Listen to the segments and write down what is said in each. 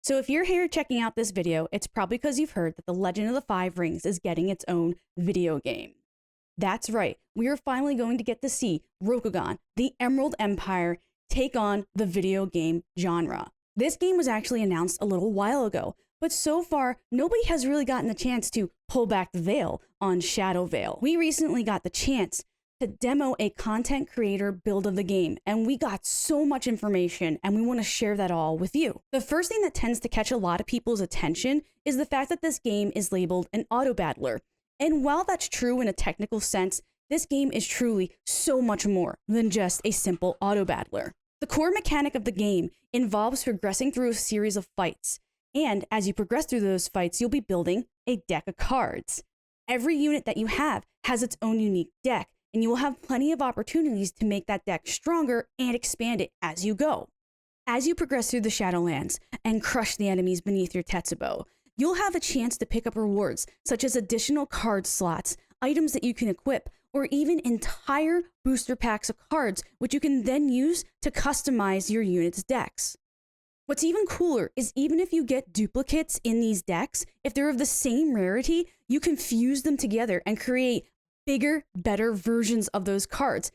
So if you're here checking out this video, it's probably because you've heard that The Legend of the Five Rings is getting its own video game. That's right, we are finally going to get to see Rokugan, the Emerald Empire, take on the video game genre. This game was actually announced a little while ago, but so far, nobody has really gotten the chance to pull back the veil on Shadowveil. We recently got the chance to demo a content creator build of the game, and we got so much information, and we want to share that all with you. The first thing that tends to catch a lot of people's attention is the fact that this game is labeled an autobattler. And while that's true in a technical sense, this game is truly so much more than just a simple autobattler. The core mechanic of the game involves progressing through a series of fights, and as you progress through those fights, you'll be building a deck of cards. Every unit that you have has its own unique deck, and you will have plenty of opportunities to make that deck stronger and expand it as you go. As you progress through the Shadowlands and crush the enemies beneath your Tetsubo, you'll have a chance to pick up rewards such as additional card slots, items that you can equip, or even entire booster packs of cards, which you can then use to customize your unit's decks. What's even cooler is even if you get duplicates in these decks, if they're of the same rarity, you can fuse them together and create bigger, better versions of those cards.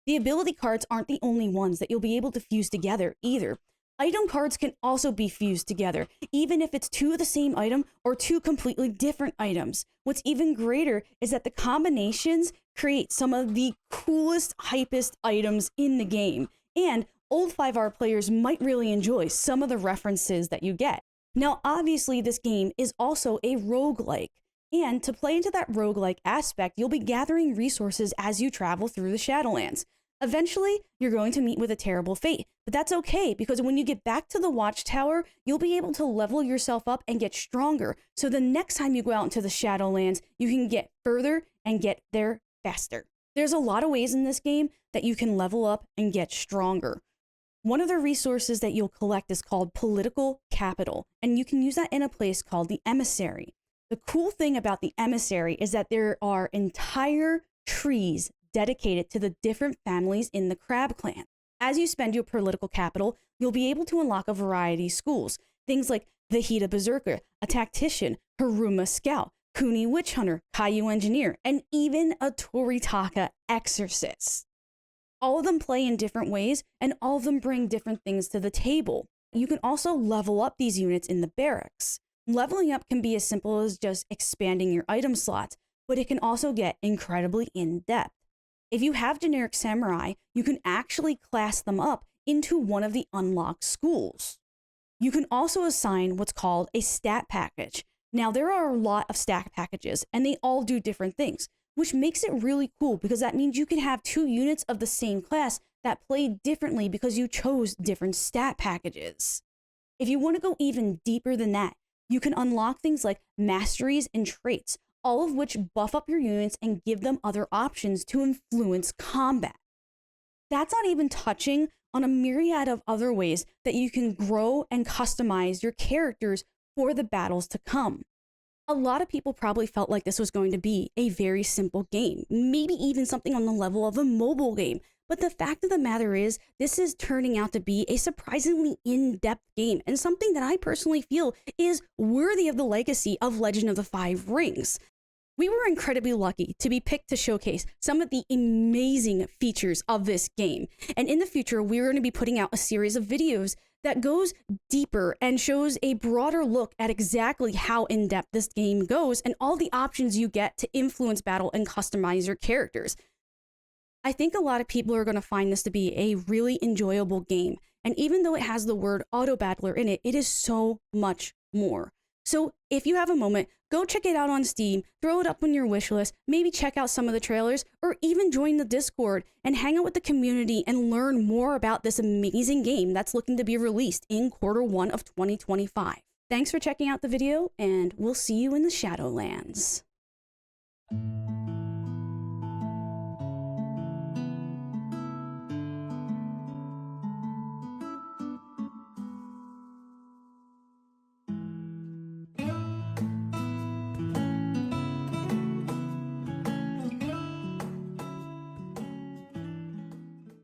The ability cards aren't the only ones that you'll be able to fuse together either. Item cards can also be fused together, even if it's two of the same item or two completely different items. What's even greater is that the combinations create some of the coolest, hypest items in the game, and old 5R players might really enjoy some of the references that you get. Now, obviously, this game is also a roguelike, and to play into that roguelike aspect, you'll be gathering resources as you travel through the Shadowlands. Eventually, you're going to meet with a terrible fate, but that's okay because when you get back to the Watchtower, you'll be able to level yourself up and get stronger. So the next time you go out into the Shadowlands, you can get further and get there faster. There's a lot of ways in this game that you can level up and get stronger. One of the resources that you'll collect is called political capital, and you can use that in a place called the Emissary. The cool thing about the Emissary is that there are entire trees dedicated to the different families in the Crab Clan. As you spend your political capital, you'll be able to unlock a variety of schools. Things like the Hida Berserker, a Tactician, Haruma Scout, Kuni Witch Hunter, Kaiju Engineer, and even a Toritaka Exorcist. All of them play in different ways, and all of them bring different things to the table. You can also level up these units in the barracks. Leveling up can be as simple as just expanding your item slots, but it can also get incredibly in-depth. If you have generic samurai, you can actually class them up into one of the unlocked schools. You can also assign what's called a stat package. Now, there are a lot of stat packages, and they all do different things, which makes it really cool because that means you can have two units of the same class that play differently because you chose different stat packages. If you want to go even deeper than that, you can unlock things like masteries and traits, all of which buff up your units and give them other options to influence combat. That's not even touching on a myriad of other ways that you can grow and customize your characters for the battles to come. A lot of people probably felt like this was going to be a very simple game, maybe even something on the level of a mobile game. But the fact of the matter is, this is turning out to be a surprisingly in-depth game and something that I personally feel is worthy of the legacy of Legend of the Five Rings. We were incredibly lucky to be picked to showcase some of the amazing features of this game. And in the future, we're going to be putting out a series of videos that goes deeper and shows a broader look at exactly how in-depth this game goes and all the options you get to influence battle and customize your characters. I think a lot of people are going to find this to be a really enjoyable game. And even though it has the word autobattler in it, it is so much more. So if you have a moment, go check it out on Steam, throw it up on your wish list, maybe check out some of the trailers, or even join the Discord and hang out with the community and learn more about this amazing game that's looking to be released in Q1 of 2025. Thanks for checking out the video, and we'll see you in the Shadowlands.